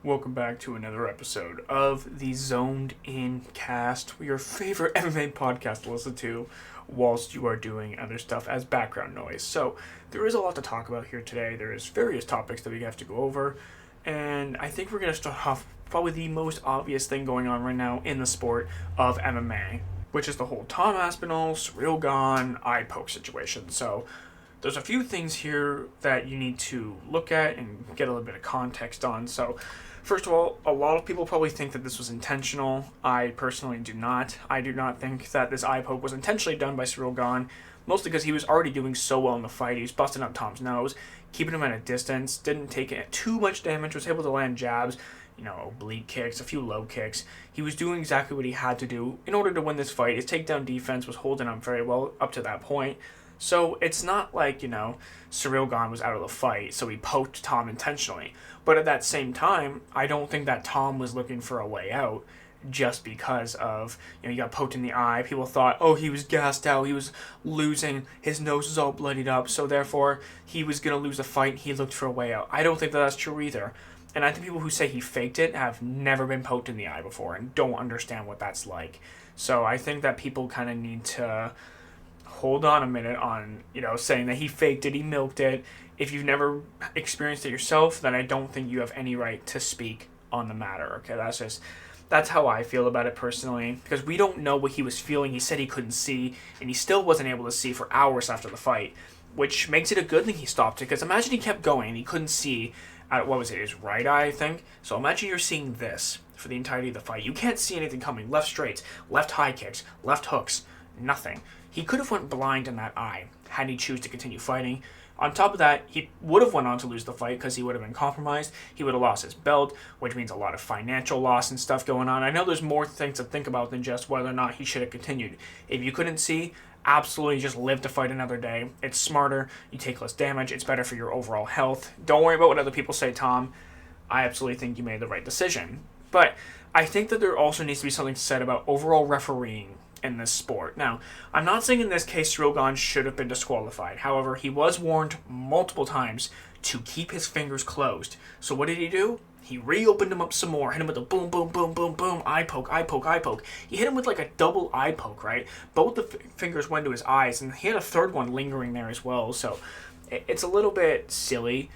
Welcome back to another episode of the Zoned In Cast, your favorite MMA podcast to listen to whilst you are doing other stuff as background noise. So, there is a lot to talk about here today. There is various topics that we have to go over, and I think we're going to start off probably the most obvious thing going on right now in the sport of MMA, which is the whole Tom Aspinall, Surreal Gone, eye poke situation. So, there's a few things here that you need to look at and get a little bit of context on. So, first of all, a lot of people probably think that this was intentional. I personally do not. I do not think that this eye poke was intentionally done by Cyril Gahn, mostly because he was already doing so well in the fight. He was busting up Tom's nose, keeping him at a distance, didn't take too much damage, was able to land jabs, oblique kicks, a few low kicks. He was doing exactly what he had to do in order to win this fight. His takedown defense was holding up very well up to that point. So it's not like, Cyril Gahn was out of the fight, so he poked Tom intentionally. But at that same time, I don't think that Tom was looking for a way out just because of, he got poked in the eye. People thought, oh, he was gassed out, he was losing, his nose was all bloodied up, so therefore he was going to lose the fight and he looked for a way out. I don't think that that's true either. And I think people who say he faked it have never been poked in the eye before and don't understand what that's like. So I think that people kind of need to hold on a minute on, saying that he faked it, he milked it. If you've never experienced it yourself, then I don't think you have any right to speak on the matter, okay? That's how I feel about it personally, because we don't know what he was feeling. He said he couldn't see, and he still wasn't able to see for hours after the fight, which makes it a good thing he stopped it, because imagine he kept going and he couldn't see at, his right eye, I think? So imagine you're seeing this for the entirety of the fight. You can't see anything coming. Left straights, left high kicks, left hooks, nothing. He could have went blind in that eye had he choose to continue fighting. On top of that, he would have went on to lose the fight because he would have been compromised. He would have lost his belt, which means a lot of financial loss and stuff going on. I know there's more things to think about than just whether or not he should have continued. If you couldn't see, absolutely just live to fight another day. It's smarter. You take less damage. It's better for your overall health. Don't worry about what other people say, Tom. I absolutely think you made the right decision. But I think that there also needs to be something said about overall refereeing in this sport. Now, I'm not saying in this case Cyril Gahn should have been disqualified. However, he was warned multiple times to keep his fingers closed. So what did he do? He reopened them up some more, hit him with a boom, boom, boom, boom, boom, eye poke, eye poke, eye poke. He hit him with like a double eye poke, right? Both the fingers went to his eyes, and he had a third one lingering there as well. So it's a little bit silly,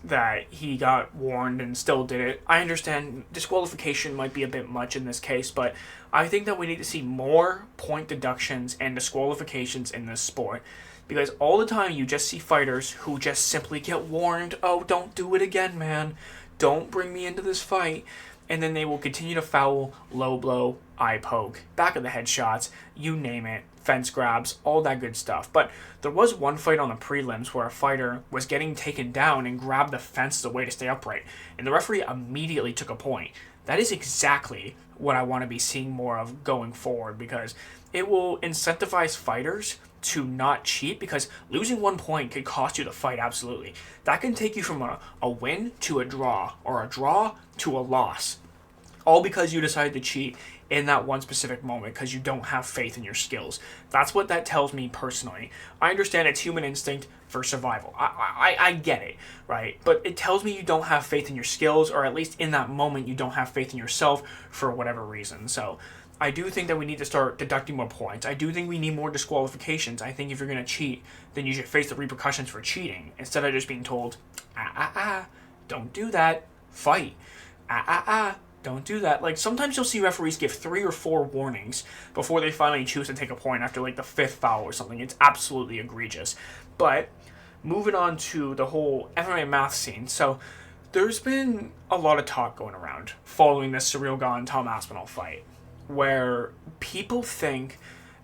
that he got warned and still did it. I understand disqualification might be a bit much in this case, but I think that we need to see more point deductions and disqualifications in this sport, because all the time you just see fighters who just simply get warned, oh, don't do it again, man. Don't bring me into this fight. And then they will continue to foul, low blow, eye poke, back of the head shots, you name it, fence grabs, all that good stuff. But there was one fight on the prelims where a fighter was getting taken down and grabbed the fence as a way to stay upright, and the referee immediately took a point. That is exactly what I want to be seeing more of going forward, because it will incentivize fighters to not cheat, because losing 1 point could cost you the fight, absolutely. That can take you from a win to a draw, or a draw to a loss, all because you decided to cheat in that one specific moment because you don't have faith in your skills. That's what that tells me personally. I understand it's human instinct for survival. I get it, right? But it tells me you don't have faith in your skills, or at least in that moment you don't have faith in yourself for whatever reason. So I do think that we need to start deducting more points. I do think we need more disqualifications. I think if you're going to cheat, then you should face the repercussions for cheating, instead of just being told, don't do that, fight, don't do that. Like, sometimes you'll see referees give 3 or 4 warnings before they finally choose to take a point after, like, the 5th foul or something. It's absolutely egregious. But moving on to the whole MMA math scene. So there's been a lot of talk going around following this Cyril Gahn Tom Aspinall fight, where people think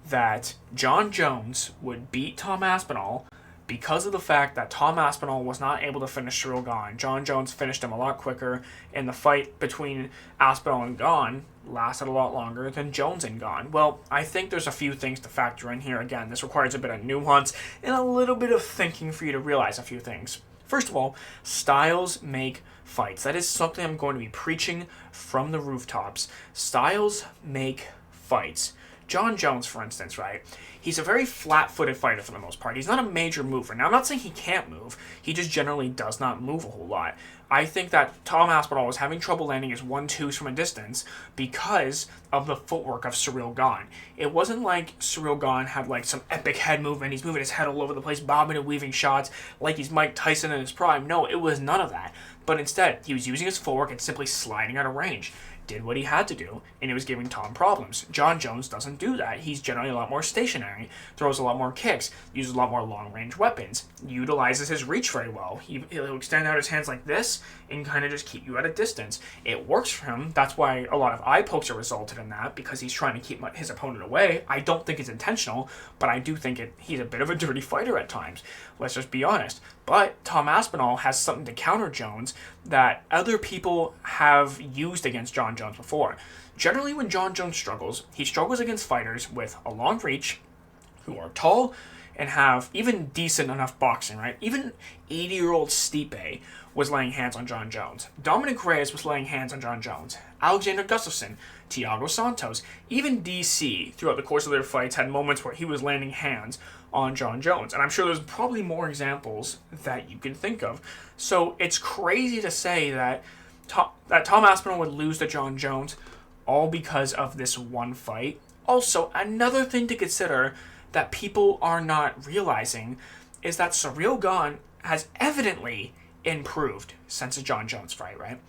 that John Jones would beat Tom Aspinall because of the fact that Tom Aspinall was not able to finish Cyril Gahn. John Jones finished him a lot quicker, and the fight between Aspinall and Gahn lasted a lot longer than Jones and Gahn. Well, I think there's a few things to factor in here. Again, this requires a bit of nuance and a little bit of thinking for you to realize a few things. First of all, styles make fights. That is something I'm going to be preaching from the rooftops. Styles make fights. John Jones, for instance, right? He's a very flat-footed fighter for the most part. He's not a major mover. Now, I'm not saying he can't move. He just generally does not move a whole lot. I think that Tom Aspinall was having trouble landing his 1-2s from a distance because of the footwork of Ciryl Gane. It wasn't like Ciryl Gane had like some epic head movement. He's moving his head all over the place, bobbing and weaving shots like he's Mike Tyson in his prime. No, it was none of that. But instead, he was using his footwork and simply sliding out of range. Did what he had to do, and it was giving Tom problems. John Jones doesn't do that. He's generally a lot more stationary, throws a lot more kicks, uses a lot more long-range weapons, utilizes his reach very well. He'll extend out his hands like this and kind of just keep you at a distance. It works for him. That's why a lot of eye pokes are resulted in that, because he's trying to keep his opponent away. I don't think it's intentional, but I do think he's a bit of a dirty fighter at times. Let's just be honest. But Tom Aspinall has something to counter Jones that other people have used against John Jones before. Generally, when John Jones struggles, he struggles against fighters with a long reach, who are tall, and have even decent enough boxing, right? Even 80-year-old Stipe was laying hands on John Jones. Dominic Reyes was laying hands on John Jones. Alexander Gustafsson, Thiago Santos, even DC, throughout the course of their fights, had moments where he was landing hands on John Jones. And I'm sure there's probably more examples that you can think of. So it's crazy to say that Tom Aspinall would lose to John Jones all because of this one fight. Also, another thing to consider that people are not realizing is that Ciryl Gane has evidently improved since the John Jones fight, right?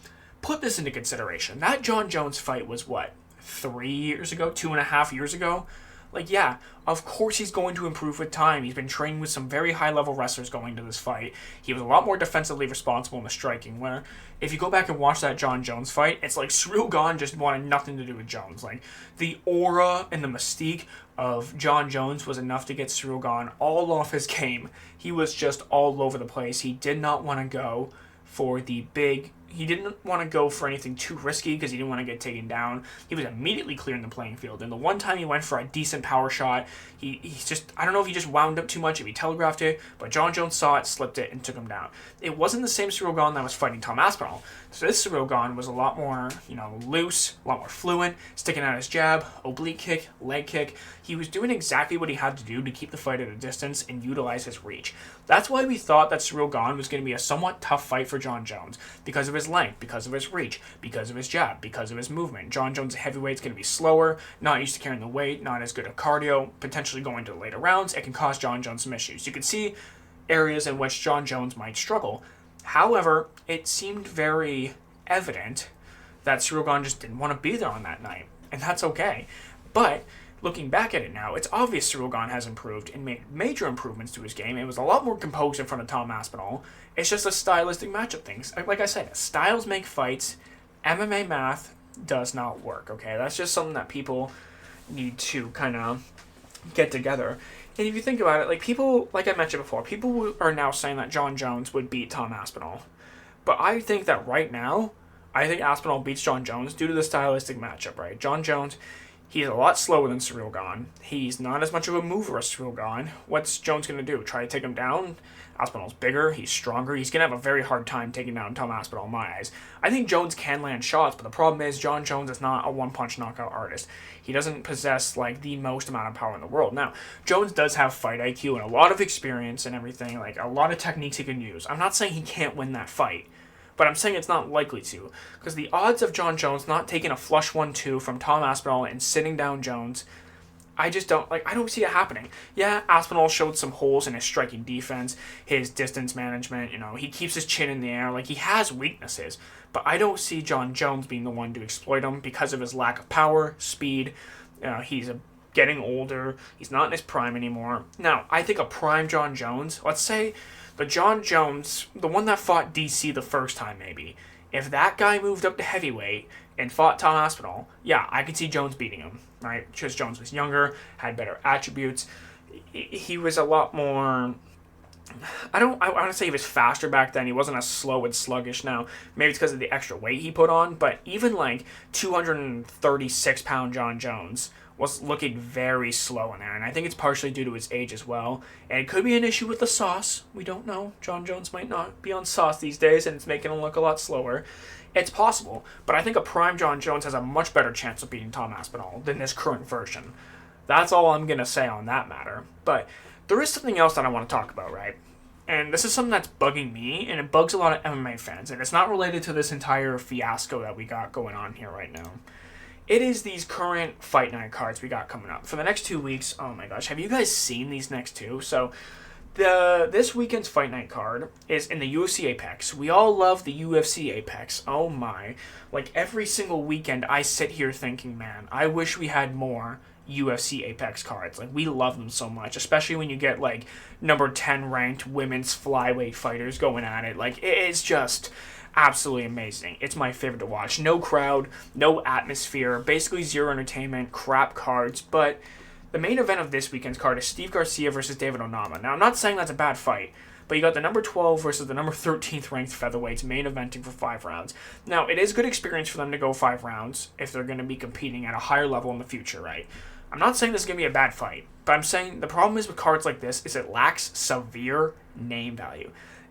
Put this into consideration. That John Jones fight was what, 3 years ago, 2.5 years ago? Like, yeah, of course he's going to improve with time. He's been training with some very high-level wrestlers going to this fight. He was a lot more defensively responsible in the striking, where if you go back and watch that John Jones fight, it's like Ciryl Gane just wanted nothing to do with Jones. Like, the aura and the mystique of John Jones was enough to get Ciryl Gane all off his game. He was just all over the place. He did not want to go for the big... He didn't want to go for anything too risky because he didn't want to get taken down. He was immediately clearing the playing field. And the one time he went for a decent power shot, he's just... I don't know if he just wound up too much, if he telegraphed it, but John Jones saw it, slipped it, and took him down. It wasn't the same Ciryl Gane that was fighting Tom Aspinall. So this Ciryl Gane was a lot more, loose, a lot more fluent, sticking out his jab, oblique kick, leg kick. He was doing exactly what he had to do to keep the fight at a distance and utilize his reach. That's why we thought that Ciryl Gane was going to be a somewhat tough fight for John Jones, because of his length, because of his reach, because of his jab, because of his movement. John Jones' heavyweight's going to be slower, not used to carrying the weight, not as good at cardio, potentially going to later rounds. It can cause John Jones some issues. You can see areas in which John Jones might struggle. However, it seemed very evident that Ciryl Gane just didn't want to be there on that night, and that's okay. But looking back at it now, it's obvious Ciryl Gane has improved and made major improvements to his game. It was a lot more composed in front of Tom Aspinall. It's just a stylistic matchup thing. Like I said, styles make fights. MMA math does not work, okay? That's just something that people need to kind of get together. And if you think about it, like people, like I mentioned before, people are now saying that John Jones would beat Tom Aspinall. But I think that right now, I think Aspinall beats John Jones due to the stylistic matchup, right? John Jones, he's a lot slower than Ciryl Gane. He's not as much of a mover as Ciryl Gane. What's Jones going to do? Try to take him down? Aspinall's bigger. He's stronger. He's going to have a very hard time taking down Tom Aspinall in my eyes. I think Jones can land shots, but the problem is John Jones is not a one-punch knockout artist. He doesn't possess, like, the most amount of power in the world. Now, Jones does have fight IQ and a lot of experience and everything, like, a lot of techniques he can use. I'm not saying he can't win that fight, but I'm saying it's not likely to, because the odds of John Jones not taking a flush 1-2 from Tom Aspinall and sitting down Jones, I don't see it happening. Yeah, Aspinall showed some holes in his striking defense, his distance management, he keeps his chin in the air, like, he has weaknesses, but I don't see John Jones being the one to exploit him because of his lack of power, speed. He's getting older, he's not in his prime anymore. Now, I think a prime John Jones, let's say the John Jones, the one that fought DC the first time maybe, if that guy moved up to heavyweight and fought Tom Aspinall, yeah, I could see Jones beating him, right? Because Jones was younger, had better attributes. He was a lot more... I want to say he was faster back then. He wasn't as slow and sluggish now. Maybe it's because of the extra weight he put on, but even like 236-pound John Jones was looking very slow in there, and I think it's partially due to his age as well. And it could be an issue with the sauce. We don't know. John Jones might not be on sauce these days, and it's making him look a lot slower. It's possible, but I think a prime John Jones has a much better chance of beating Tom Aspinall than this current version. That's all I'm going to say on that matter. But there is something else that I want to talk about, right? And this is something that's bugging me, and it bugs a lot of MMA fans, and it's not related to this entire fiasco that we got going on here right now. It is these current Fight Night cards we got coming up. For the next 2 weeks, oh my gosh, have you guys seen these next two? So, this weekend's Fight Night card is in the UFC Apex. We all love the UFC Apex. Oh my. Like, every single weekend, I sit here thinking, man, I wish we had more UFC Apex cards. Like, we love them so much, especially when you get, like, number 10 ranked women's flyweight fighters going at it. Like, it's just absolutely amazing. It's my favorite to watch. No crowd, no atmosphere, basically zero entertainment, crap cards, but the main event of this weekend's card is Steve Garcia versus David Onama. Now, I'm not saying that's a bad fight, but you got the number 12 versus the number 13th ranked featherweights main eventing for 5 rounds. Now, it is good experience for them to go 5 rounds if they're going to be competing at a higher level in the future, right? I'm not saying this is going to be a bad fight, but I'm saying the problem is with cards like this is it lacks severe name value.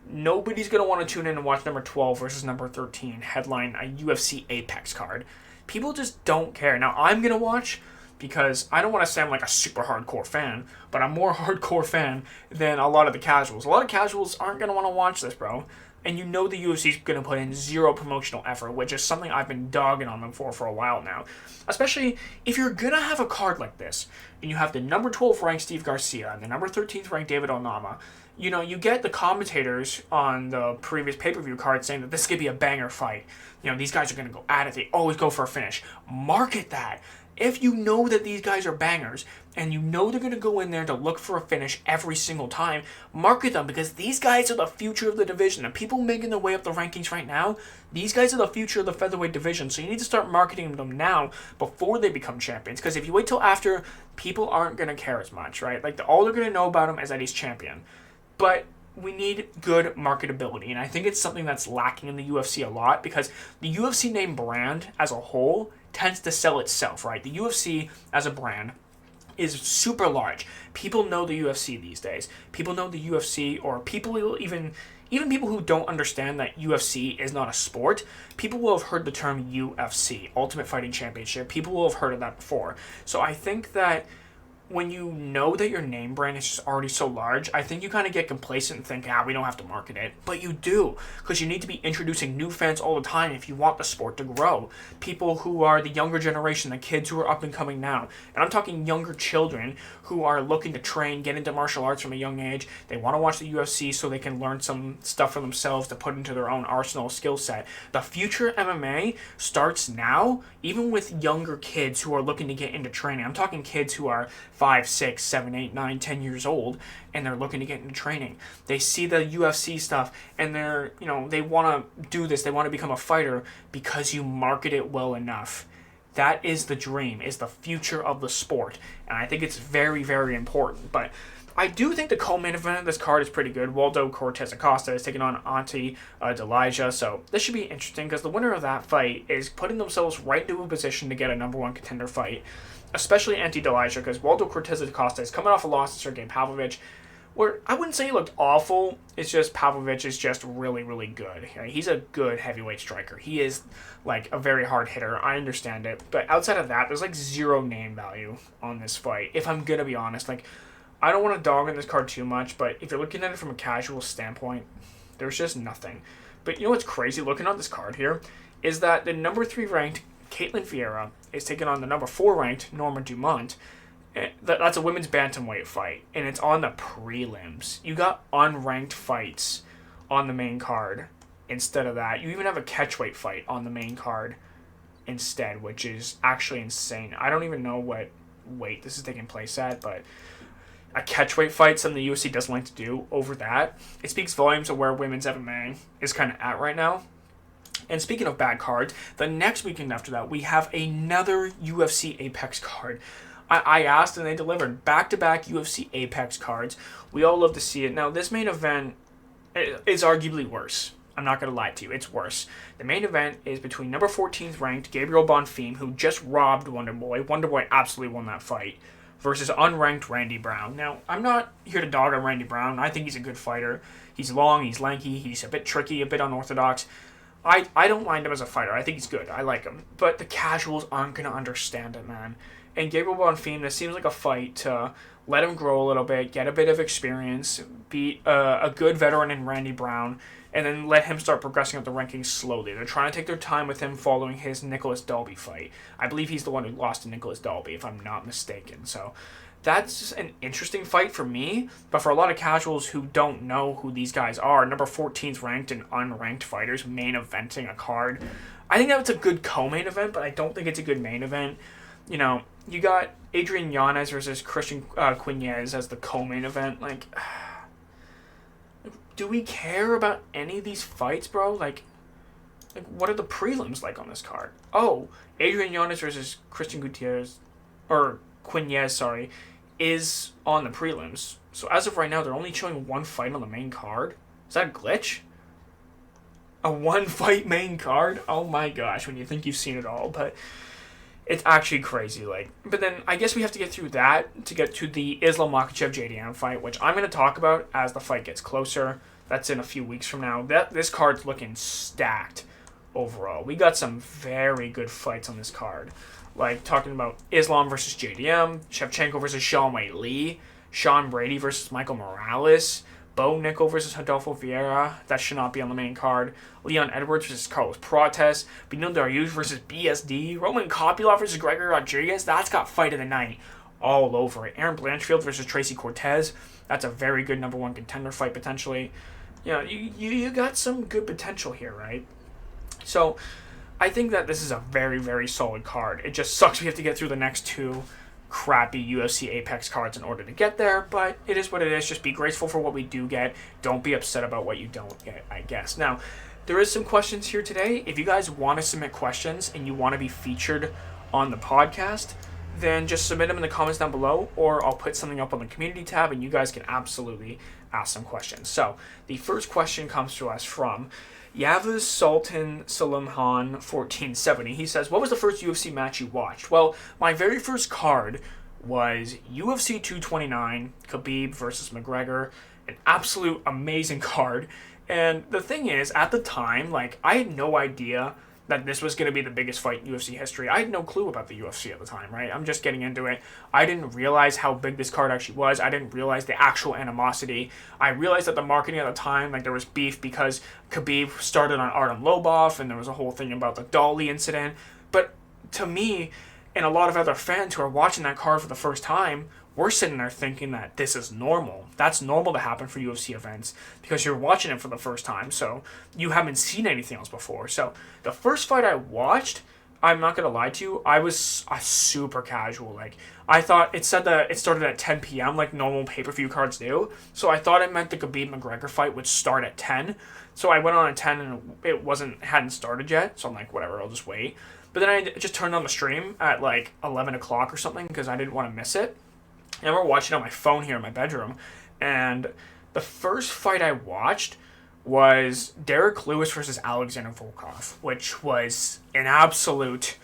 Nobody's going to want to tune in and watch number 12 versus number 13 headline a UFC Apex card. People just don't care. Now, I'm going to watch because I don't want to say I'm like a super hardcore fan, but I'm more hardcore fan than a lot of the casuals. A lot of casuals aren't going to want to watch this, bro. And you know the UFC's going to put in zero promotional effort, which is something I've been dogging on them for a while now. Especially if you're going to have a card like this, and you have the number 12 ranked Steve Garcia and the number 13th ranked David Onama, you know, you get the commentators on the previous pay-per-view card saying that this could be a banger fight. You know, these guys are going to go at it. They always go for a finish. Market that. If you know that these guys are bangers, and you know they're going to go in there to look for a finish every single time, market them, because these guys are the future of the division. And people making their way up the rankings right now, these guys are the future of the featherweight division. So you need to start marketing them now before they become champions. Because if you wait till after, people aren't going to care as much, right? Like, all they're going to know about him is that he's champion. But we need good marketability, and I think it's something that's lacking in the UFC a lot, because the UFC name brand as a whole tends to sell itself, right? The UFC as a brand is super large. People know the UFC these days. People know the UFC, or people even people who don't understand that UFC is not a sport, people will have heard the term UFC, Ultimate Fighting Championship. People will have heard of that before. So I think that when you know that your name brand is just already so large, I think you kind of get complacent and think, we don't have to market it. But you do, because you need to be introducing new fans all the time if you want the sport to grow. People who are the younger generation, the kids who are up and coming now. And I'm talking younger children who are looking to train, get into martial arts from a young age. They want to watch the UFC so they can learn some stuff for themselves to put into their own arsenal skill set. The future MMA starts now, even with younger kids who are looking to get into training. I'm talking kids who are 5, 6, 7, 8, 9, 10 years old, and they're looking to get into training. They see the UFC stuff, and they want to do this. They want to become a fighter because you market it well enough. That is the dream, is the future of the sport, and I think it's very, very important. But I do think the co-main event of this card is pretty good. Waldo Cortez Acosta is taking on Ante Delija, so this should be interesting, because the winner of that fight is putting themselves right into a position to get a number 1 contender fight, especially Ante Delija, because Waldo Cortez Acosta is coming off a loss to Sergey Pavlovich, where I wouldn't say he looked awful. It's just Pavlovich is just really, really good. He's a good heavyweight striker. He is like a very hard hitter. I understand it. But outside of that, there's like zero name value on this fight. If I'm going to be honest, like, I don't want to dog on this card too much, but if you're looking at it from a casual standpoint, there's just nothing. But you know what's crazy looking at this card here is that the number 3 ranked Caitlin Vieira is taking on the number 4 ranked Norma Dumont. That's a women's bantamweight fight, and it's on the prelims. You got unranked fights on the main card instead of that. You even have a catchweight fight on the main card instead, which is actually insane. I don't even know what weight this is taking place at, but a catchweight fight, something the UFC doesn't like to do over that. It speaks volumes of where women's MMA is kind of at right now. And speaking of bad cards, the next weekend after that, we have another UFC Apex card. I asked and they delivered. Back-to-back UFC Apex cards. We all love to see it. Now, this main event is arguably worse. I'm not going to lie to you. It's worse. The main event is between number 14th ranked Gabriel Bonfim, who just robbed Wonderboy. Wonderboy absolutely won that fight, versus unranked Randy Brown. Now, I'm not here to dog on Randy Brown. I think he's a good fighter. He's long, he's lanky, he's a bit tricky, a bit unorthodox. I don't mind him as a fighter. I think he's good. I like him. But the casuals aren't going to understand it, man. And Gabriel Bonfim, seems like a fight to let him grow a little bit, get a bit of experience, beat a good veteran in Randy Brown, and then let him start progressing up the rankings slowly. They're trying to take their time with him following his Nicholas Dalby fight. I believe he's the one who lost to Nicholas Dalby, if I'm not mistaken. So that's an interesting fight for me, but for a lot of casuals who don't know who these guys are, number 14's ranked and unranked fighters main eventing a card. I think that's a good co-main event, but I don't think it's a good main event. You know, you got Adrian Yanez versus Christian Quinez as the co-main event. Like, do we care about any of these fights, bro? Like, what are the prelims like on this card? Oh, Adrian Yanez versus Christian Gutierrez, or Quinez, sorry, is on the prelims. So as of right now, they're only showing one fight on the main card. Is that a glitch? A one-fight main card? Oh my gosh, when you think you've seen it all, but it's actually crazy. Like, but then I guess we have to get through that to get to the Islam Makhachev JDM fight, which I'm going to talk about as the fight gets closer. That's in a few weeks from now. This card's looking stacked overall. We got some very good fights on this card. Like, talking about Islam versus JDM, Shevchenko versus Sean Wei Lee, Sean Brady versus Michael Morales, Bo Nickel versus Adolfo Vieira. That should not be on the main card. Leon Edwards versus Carlos Prates, Benil Dariush versus BSD, Roman Kopylov versus Gregory Rodriguez. That's got fight of the night all over it. Aaron Blanchfield versus Tracy Cortez. That's a very good number one contender fight, potentially. You know, you got some good potential here, right? So I think that this is a very, very solid card. It just sucks we have to get through the next two crappy UFC Apex cards in order to get there, but it is what it is. Just be grateful for what we do get. Don't be upset about what you don't get, I guess. Now, there is some questions here today. If you guys want to submit questions and you want to be featured on the podcast, then just submit them in the comments down below, or I'll put something up on the community tab and you guys can absolutely ask some questions. So the first question comes to us from Yavuz Sultan Salimhan 1470. He says, what was the first UFC match you watched? Well, my very first card was UFC 229, Khabib versus McGregor. An absolute amazing card. And the thing is, at the time, like, I had no idea that this was going to be the biggest fight in UFC history. I had no clue about the UFC at the time, right? I'm just getting into it. I didn't realize how big this card actually was. I didn't realize the actual animosity. I realized that the marketing at the time, like, there was beef because Khabib started on Artem Lobov, and there was a whole thing about the Dolly incident. But to me, and a lot of other fans who are watching that card for the first time, we're sitting there thinking that this is normal. That's normal to happen for UFC events because you're watching it for the first time, so you haven't seen anything else before. So the first fight I watched, I'm not going to lie to you, I was a super casual. Like, I thought it said that it started at 10 p.m. like normal pay-per-view cards do, so I thought it meant the Khabib-McGregor fight would start at 10. So I went on at 10 and it hadn't started yet, so I'm like, whatever, I'll just wait. But then I just turned on the stream at like 11 o'clock or something because I didn't want to miss it. And we're watching on my phone here in my bedroom, and the first fight I watched was Derek Lewis versus Alexander Volkov, which was an absolute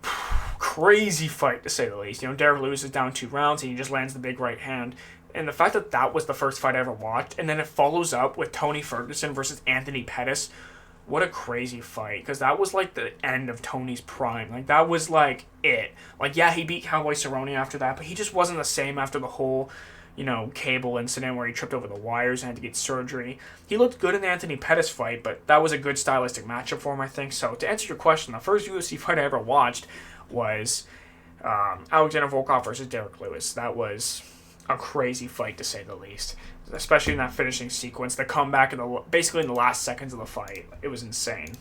crazy fight, to say the least. You know, Derek Lewis is down 2 rounds, and he just lands the big right hand. And the fact that that was the first fight I ever watched, and then it follows up with Tony Ferguson versus Anthony Pettis. What a crazy fight, because that was like the end of Tony's prime. Like, that was like it. Like, yeah, he beat Cowboy Cerrone after that, but he just wasn't the same after the whole, you know, cable incident where he tripped over the wires and had to get surgery. He looked good in the Anthony Pettis fight, but that was a good stylistic matchup for him, I think. So, to answer your question, the first UFC fight I ever watched was Alexander Volkov versus Derek Lewis. That was a crazy fight, to say the least. Especially in that finishing sequence, the comeback basically in the last seconds of the fight. It was insane.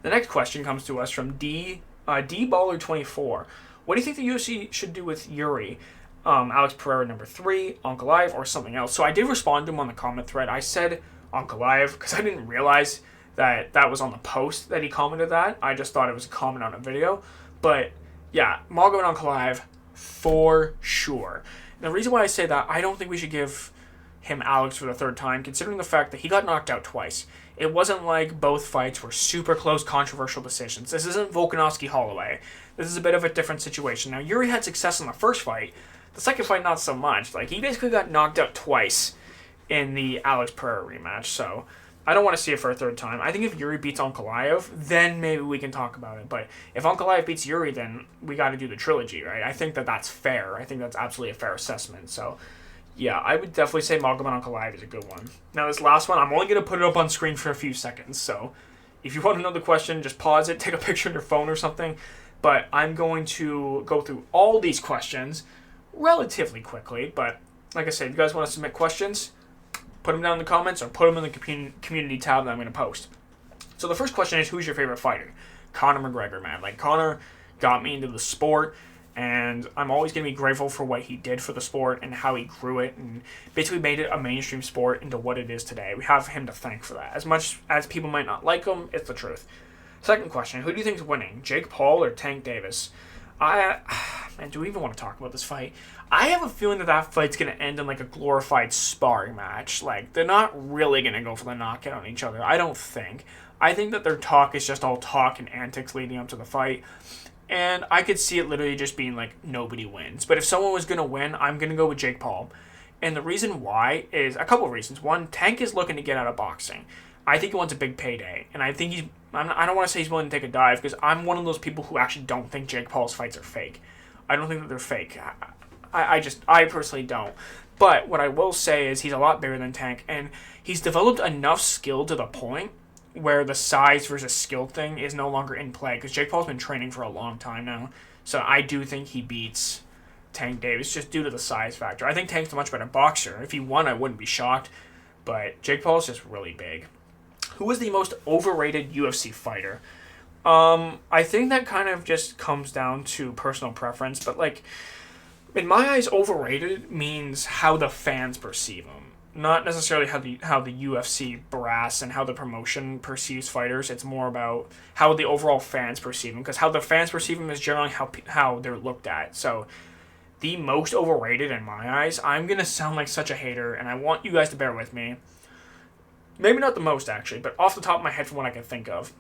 The next question comes to us from D-Baller24. What do you think the UFC should do with Yuri? Alex Pereira number 3, Ankalaev, or something else? So I did respond to him on the comment thread. I said Ankalaev because I didn't realize that was on the post that he commented that. I just thought it was a comment on a video. But yeah, Magomed Ankalaev for sure. And the reason why I say that, I don't think we should give him Alex for the third time, considering the fact that he got knocked out twice. It wasn't like both fights were super close, controversial decisions. This isn't Volkanovski-Holloway. This is a bit of a different situation. Now, Yuri had success in the first fight. The second fight, not so much. Like, he basically got knocked out twice in the Alex Pereira rematch. So, I don't want to see it for a third time. I think if Yuri beats Ankalaev, then maybe we can talk about it. But if Ankalaev beats Yuri, then we got to do the trilogy, right? I think that that's fair. I think that's absolutely a fair assessment. So, yeah, I would definitely say Magomed Ankalaev is a good one. Now, this last one, I'm only going to put it up on screen for a few seconds. So, if you want to know the question, just pause it, take a picture on your phone or something. But I'm going to go through all these questions relatively quickly. But, like I said, if you guys want to submit questions, put them down in the comments or put them in the community tab that I'm going to post. So the first question is, who's your favorite fighter? Conor McGregor, man. Like, Conor got me into the sport, and I'm always going to be grateful for what he did for the sport and how he grew it and basically made it a mainstream sport into what it is today. We have him to thank for that. As much as people might not like him, it's the truth. Second question, who do you think is winning? Jake Paul or Tank Davis? Man, do we even want to talk about this fight? I have a feeling that fight's going to end in like a glorified sparring match. Like, they're not really going to go for the knockout on each other, I don't think. I think that their talk is just all talk and antics leading up to the fight. And I could see it literally just being like, nobody wins. But if someone was going to win, I'm going to go with Jake Paul. And the reason why is a couple of reasons. One, Tank is looking to get out of boxing. I think he wants a big payday. And I think I don't want to say he's willing to take a dive, because I'm one of those people who actually don't think Jake Paul's fights are fake. I don't think that they're fake. I personally don't. But what I will say is he's a lot bigger than Tank, and he's developed enough skill to the point where the size versus skill thing is no longer in play, because Jake Paul's been training for a long time now. So I do think he beats Tank Davis just due to the size factor. I think Tank's a much better boxer. If he won, I wouldn't be shocked. But Jake Paul's just really big. Who is the most overrated UFC fighter? I think that kind of just comes down to personal preference, but like, in my eyes, overrated means how the fans perceive him, not necessarily how the UFC brass and how the promotion perceives fighters. It's more about how the overall fans perceive him, because how the fans perceive him is generally how they're looked at. So, the most overrated in my eyes, I'm gonna sound like such a hater, and I want you guys to bear with me. Maybe not the most, actually, but off the top of my head from what I can think of,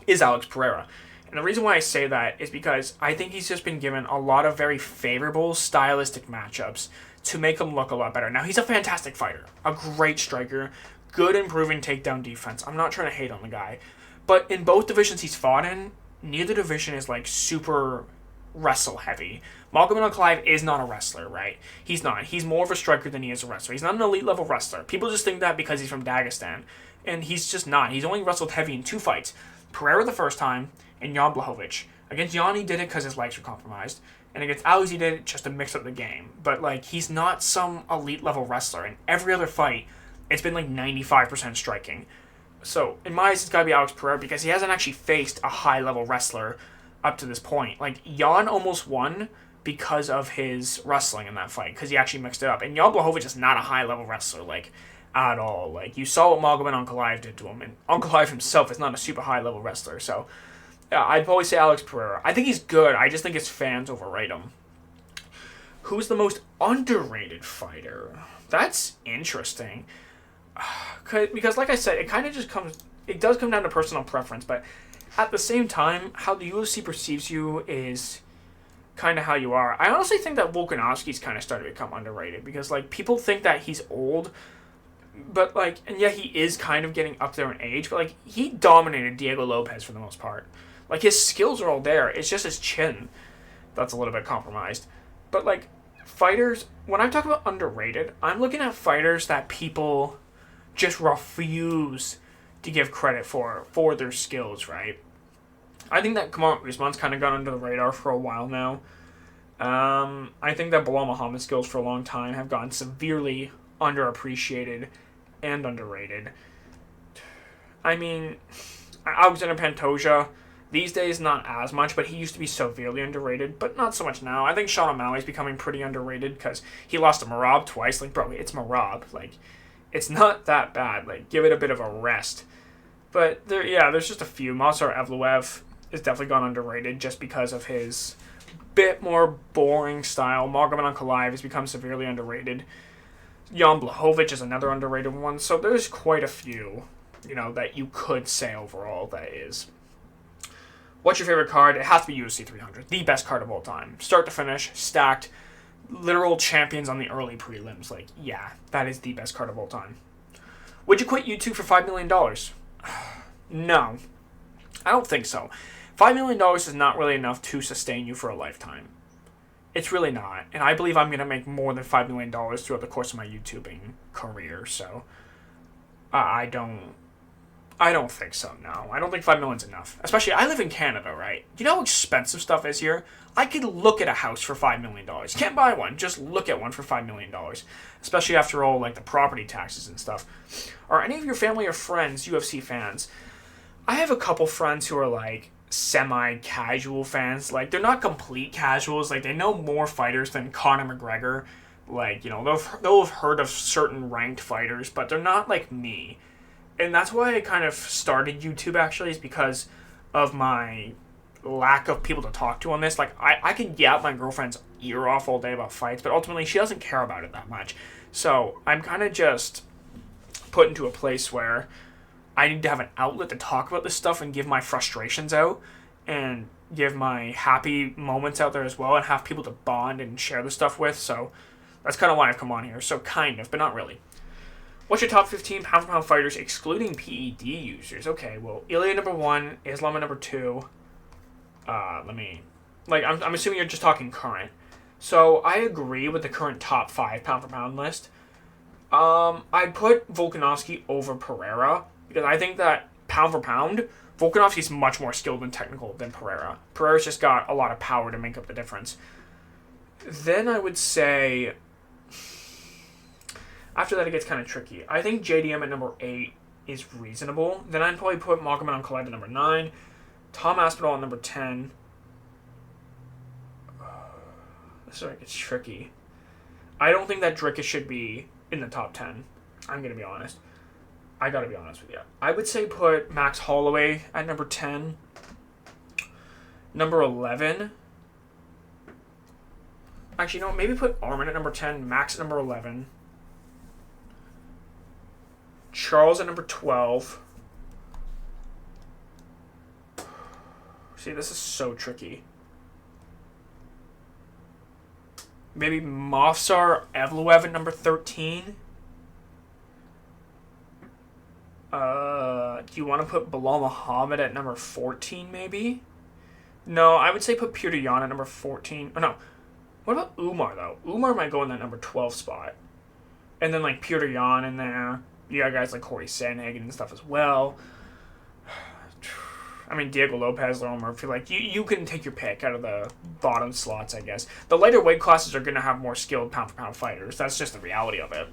is Alex Pereira. And the reason why I say that is because I think he's just been given a lot of very favorable stylistic matchups to make him look a lot better. Now, he's a fantastic fighter, a great striker, good improving takedown defense. I'm not trying to hate on the guy. But in both divisions he's fought in, neither division is like super wrestle heavy. Magomed Ankalaev is not a wrestler, right? He's not. He's more of a striker than he is a wrestler. He's not an elite level wrestler. People just think that because he's from Dagestan. And he's just not. He's only wrestled heavy in 2 fights. Pereira the first time, and Jan Blachowicz. Against Jan, he did it because his legs were compromised. And against Alex, he did it just to mix up the game. But, like, he's not some elite level wrestler. In every other fight, it's been like 95% striking. So, in my eyes, it's got to be Alex Pereira, because he hasn't actually faced a high level wrestler up to this point. Like, Jan almost won because of his wrestling in that fight, because he actually mixed it up. And Jan Blachowicz is not a high level wrestler, like, at all. Like, you saw what Magomed Ankalaev did to him, and Ankalaev himself is not a super high level wrestler. So, yeah, I'd probably say Alex Pereira. I think he's good. I just think his fans overrate him. Who's the most underrated fighter? That's interesting. Because, like I said, it does come down to personal preference, but at the same time, how the UFC perceives you is kind of how you are. I honestly think that Volkanovski's kind of started to become underrated, because, like, people think that he's old, but, like, and yeah, he is kind of getting up there in age, but, like, he dominated Diego Lopez for the most part. Like, his skills are all there. It's just his chin that's a little bit compromised. But, like, fighters, when I'm talking about underrated, I'm looking at fighters that people just refuse to give credit for their skills, right? I think that Kamaru Usman's kind of gone under the radar for a while now. I think that Bilal Muhammad's skills for a long time have gone severely underappreciated and underrated. I mean, Alexander Pantoja, these days not as much, but he used to be severely underrated, but not so much now. I think Sean O'Malley's becoming pretty underrated because he lost to Merab twice. Like, bro, it's Merab. Like, it's not that bad. Like, give it a bit of a rest. But, there's just a few. Mazar Evloev is definitely gone underrated just because of his bit more boring style. Magomed Ankalaev has become severely underrated. Jan Blachowicz is another underrated one. So there's quite a few, that you could say overall that is. What's your favorite card? It has to be UFC 300. The best card of all time. Start to finish, stacked, literal champions on the early prelims. Like, yeah, that is the best card of all time. Would you quit YouTube for $5 million? No. I don't think so. $5 million is not really enough to sustain you for a lifetime. It's really not. And I believe I'm going to make more than $5 million throughout the course of my YouTubing career. So I don't think so, no. I don't think $5 million is enough. Especially, I live in Canada, right? Do you know how expensive stuff is here? I could look at a house for $5 million. Can't buy one, just look at one for $5 million. Especially after all, like, the property taxes and stuff. Are any of your family or friends UFC fans? I have a couple friends who are, like, semi-casual fans. Like, they're not complete casuals. Like, they know more fighters than Conor McGregor. Like, you know, they'll have heard of certain ranked fighters, but they're not like me. And that's why I kind of started YouTube, actually, is because of my lack of people to talk to on this. Like, I can yap my girlfriend's ear off all day about fights, but ultimately she doesn't care about it that much. So I'm kind of just put into a place where I need to have an outlet to talk about this stuff and give my frustrations out and give my happy moments out there as well and have people to bond and share the stuff with. So that's kind of why I've come on here. So kind of, but not really. What's your top 15 pound-for-pound fighters excluding PED users? Okay, well, Ilya number 1, Islam at number 2. I'm assuming you're just talking current. So I agree with the current top 5 pound-for-pound list. I'd put Volkanovski over Pereira because I think that pound-for-pound, Volkanovski's much more skilled and technical than Pereira. Pereira's just got a lot of power to make up the difference. Then I would say, after that, it gets kind of tricky. I think JDM at number 8 is reasonable. Then I'd probably put Magomed Ankalaev at number 9. Tom Aspinall at number 10. This is where it gets tricky. I don't think that Dricus should be in the top 10. I'm going to be honest. I got to be honest with you. I would say put Max Holloway at number 10. Number 11. Actually, no, maybe put Armin at number 10. Max at number 11. Charles at number 12. See, this is so tricky. Maybe Movsar Evloev at number 13. Do you want to put Bilal Muhammad at number 14, maybe? No, I would say put Petr Yan at number 14. Oh, no. What about Umar, though? Umar might go in that number 12 spot. And then, like, Petr Yan in there. You got guys like Corey Sandhagen and stuff as well. I mean, Diego Lopez, Laurel Murphy. Like, you can take your pick out of the bottom slots, I guess. The lighter weight classes are going to have more skilled pound-for-pound fighters. That's just the reality of it.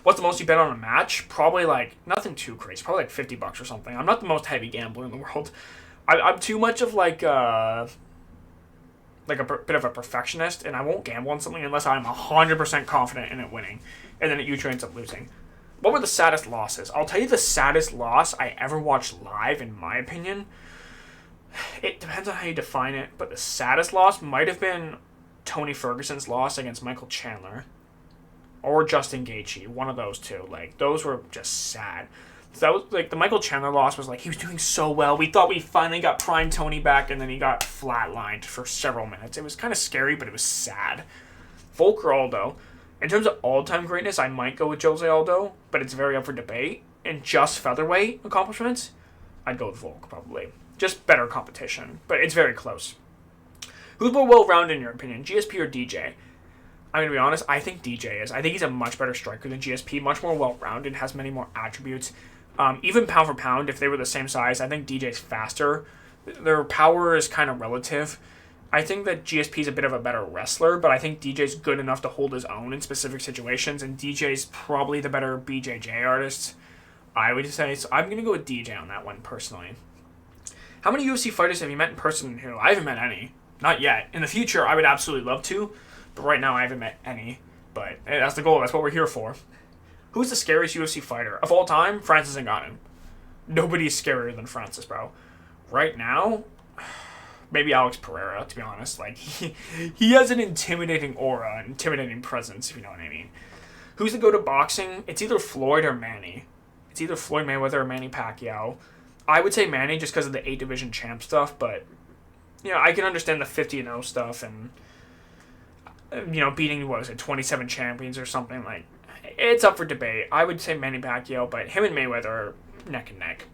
What's the most you bet on a match? Probably, like, nothing too crazy. Probably, like, $50 or something. I'm not the most heavy gambler in the world. I'm too much of, like a bit of a perfectionist, and I won't gamble on something unless I'm 100% confident in it winning. And then it usually ends up losing. What were the saddest losses? I'll tell you the saddest loss I ever watched live, in my opinion. It depends on how you define it, but the saddest loss might have been Tony Ferguson's loss against Michael Chandler. Or Justin Gaethje, one of those two. Like, those were just sad. So that was, like, the Michael Chandler loss was like, he was doing so well. We thought we finally got prime Tony back, and then he got flatlined for several minutes. It was kind of scary, but it was sad. Volker Aldo. In terms of all-time greatness, I might go with Jose Aldo, but it's very up for debate. In just featherweight accomplishments, I'd go with Volk, probably. Just better competition, but it's very close. Who's more well-rounded in your opinion, GSP or DJ? I'm going to be honest, I think DJ is. I think he's a much better striker than GSP, much more well-rounded, has many more attributes. Even pound for pound, if they were the same size, I think DJ's faster. Their power is kind of relative. I think that GSP is a bit of a better wrestler, but I think DJ's good enough to hold his own in specific situations, and DJ's probably the better BJJ artist, I would say. So I'm going to go with DJ on that one, personally. How many UFC fighters have you met in person here? I haven't met any. Not yet. In the future, I would absolutely love to, but right now I haven't met any. But hey, that's the goal. That's what we're here for. Who's the scariest UFC fighter? Of all time, Francis Ngannou. Nobody's scarier than Francis, bro. Right now, maybe Alex Pereira, to be honest. Like, he has an intimidating aura, an intimidating presence, if you know what I mean. Who's the go-to boxing? It's either Floyd or Manny. It's either Floyd Mayweather or Manny Pacquiao. I would say Manny just because of the 8-division champ stuff, but, you know, I can understand the 50-0 stuff and, you know, beating, 27 champions or something. Like, It's up for debate. I would say Manny Pacquiao, but him and Mayweather are neck and neck.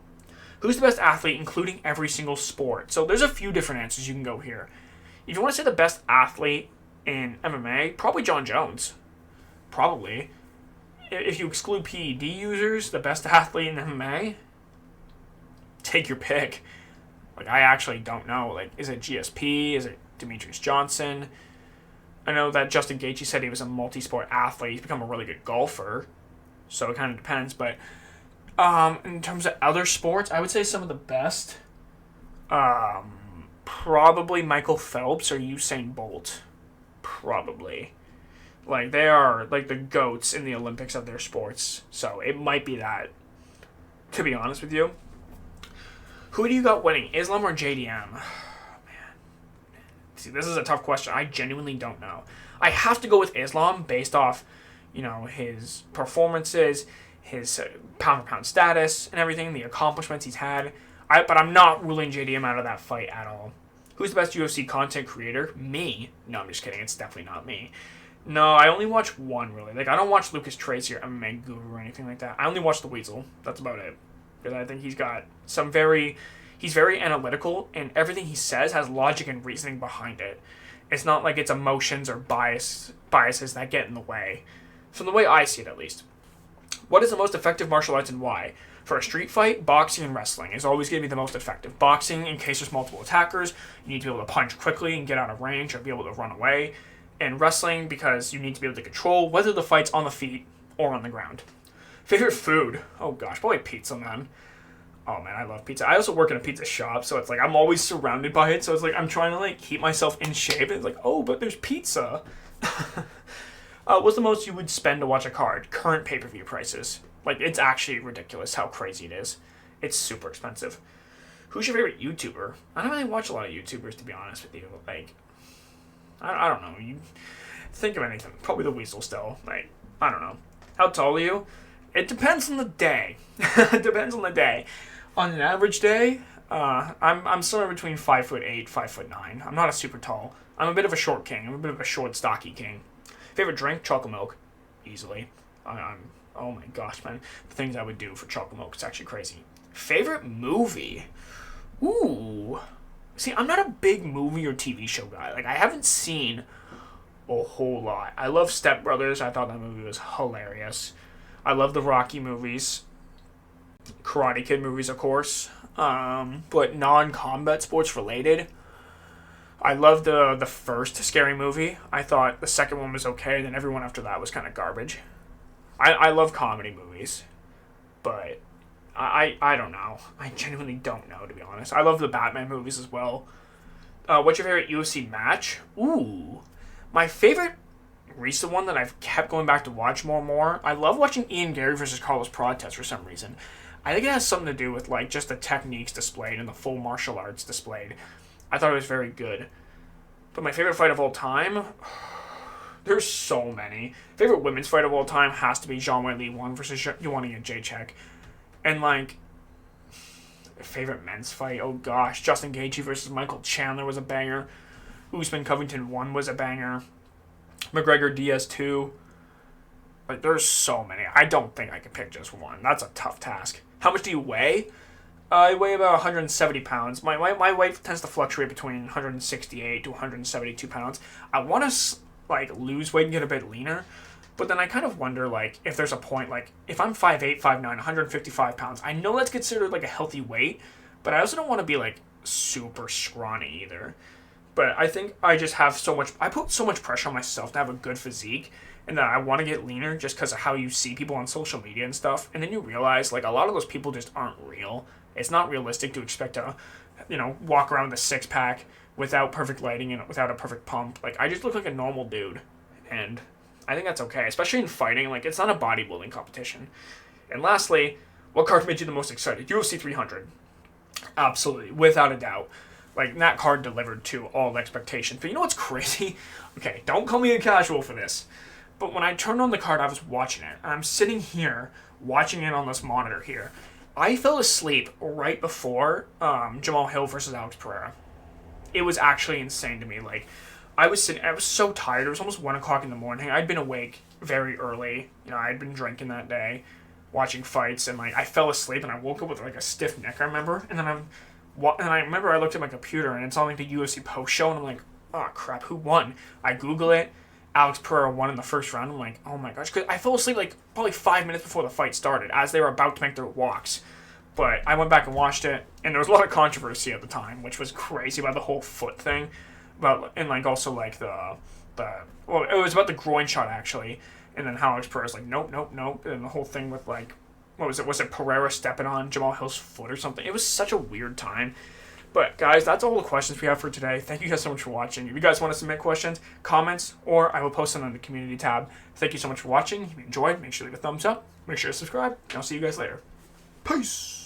Who's the best athlete, including every single sport? So there's a few different answers you can go here. If you want to say the best athlete in MMA, probably John Jones. Probably. If you exclude PED users, the best athlete in MMA, take your pick. Like, I actually don't know. Like, is it GSP? Is it Demetrius Johnson? I know that Justin Gaethje said he was a multi-sport athlete. He's become a really good golfer. So it kind of depends. But in terms of other sports, I would say some of the best, probably Michael Phelps or Usain Bolt. Probably. Like, they are, like, the GOATs in the Olympics of their sports. So it might be that, to be honest with you. Who do you got winning, Islam or JDM? Oh, man. See, this is a tough question. I genuinely don't know. I have to go with Islam based off, his performances, his pound-for-pound status, and everything, the accomplishments he's had. But I'm not ruling JDM out of that fight at all. Who's the best UFC content creator? Me. No, I'm just kidding. It's definitely not me. No, I only watch one, really. Like, I don't watch Lucas Tracy or MMA Guru or anything like that. I only watch The Weasel. That's about it. Because I think he's got he's very analytical, and everything he says has logic and reasoning behind it. It's not like it's emotions or biases that get in the way. From the way I see it, at least. What is the most effective martial arts and why? For a street fight, boxing and wrestling is always going to be the most effective. Boxing, in case there's multiple attackers, you need to be able to punch quickly and get out of range or be able to run away. And wrestling, because you need to be able to control whether the fight's on the feet or on the ground. Favorite food? Oh gosh, probably pizza, man. Oh man, I love pizza. I also work in a pizza shop, so it's like I'm always surrounded by it. So it's like I'm trying to like keep myself in shape. And it's like, oh, but there's pizza. What's the most you would spend to watch a card? Current pay-per-view prices. Like, it's actually ridiculous how crazy it is. It's super expensive. Who's your favorite YouTuber? I don't really watch a lot of YouTubers, to be honest with you. Like, I don't know. You think of anything. Probably The Weasel still. Like, I don't know. How tall are you? It depends on the day. It depends on the day. On an average day, I'm somewhere between 5'8", 5'9". I'm not a super tall. I'm a bit of a short king. I'm a bit of a short, stocky king. Favorite drink? Chocolate milk. Easily. Oh my gosh, man. The things I would do for chocolate milk is actually crazy. Favorite movie? Ooh. See, I'm not a big movie or TV show guy. Like, I haven't seen a whole lot. I love Step Brothers. I thought that movie was hilarious. I love the Rocky movies. Karate Kid movies, of course. But non-combat sports related. I loved the first Scary Movie. I thought the second one was okay, then everyone after that was kind of garbage. I love comedy movies. But I don't know. I genuinely don't know, to be honest. I love the Batman movies as well. What's your favorite UFC match? Ooh. My favorite recent one that I've kept going back to watch more and more. I love watching Ian Gary versus Carlos Prates for some reason. I think it has something to do with like just the techniques displayed and the full martial arts displayed. I thought it was very good. But my favorite fight of all time? There's so many. Favorite women's fight of all time has to be Zhang Weili 1 versus Joanna Jędrzejczyk. And like, favorite men's fight? Oh gosh, Justin Gaethje versus Michael Chandler was a banger. Usman Covington 1 was a banger. McGregor Diaz 2. Like, there's so many. I don't think I can pick just one. That's a tough task. How much do you weigh? I weigh about 170 pounds. My weight tends to fluctuate between 168 to 172 pounds. I want to like lose weight and get a bit leaner, but then I kind of wonder like if there's a point like if I'm 5'8", 5'9", 155 pounds. I know that's considered like a healthy weight, but I also don't want to be like super scrawny either. But I think I just have I put so much pressure on myself to have a good physique, and that I want to get leaner just because of how you see people on social media and stuff. And then you realize like a lot of those people just aren't real. It's not realistic to expect to, walk around with a six-pack without perfect lighting and without a perfect pump. Like, I just look like a normal dude. And I think that's okay, especially in fighting. Like, it's not a bodybuilding competition. And lastly, what card made you the most excited? UFC 300. Absolutely, without a doubt. Like, that card delivered to all expectations. But you know what's crazy? Okay, don't call me a casual for this. But when I turned on the card, I was watching it. And I'm sitting here, watching it on this monitor here. I fell asleep right before Jamal Hill versus Alex Pereira. It was actually insane to me. Like, I was so tired. It was almost 1 o'clock in the morning. I'd been awake very early. I'd been drinking that day, watching fights, and I fell asleep and I woke up with a stiff neck. I remember, and then I remember I looked at my computer and it's on the UFC post show, and I'm like, oh crap, who won? I Google it. Alex Pereira won in the first round. I'm like, oh my gosh, because I fell asleep probably 5 minutes before the fight started, as they were about to make their walks. But I went back and watched it, and there was a lot of controversy at the time, which was crazy about the whole foot thing, also well, it was about the groin shot actually, and then how Alex Pereira's like, nope, nope, nope, and the whole thing with what was it? Was it Pereira stepping on Jamal Hill's foot or something? It was such a weird time. But guys, that's all the questions we have for today. Thank you guys so much for watching. If you guys want to submit questions, comments, or I will post them on the community tab. Thank you so much for watching. If you enjoyed, make sure to leave a thumbs up. Make sure to subscribe, and I'll see you guys later. Peace!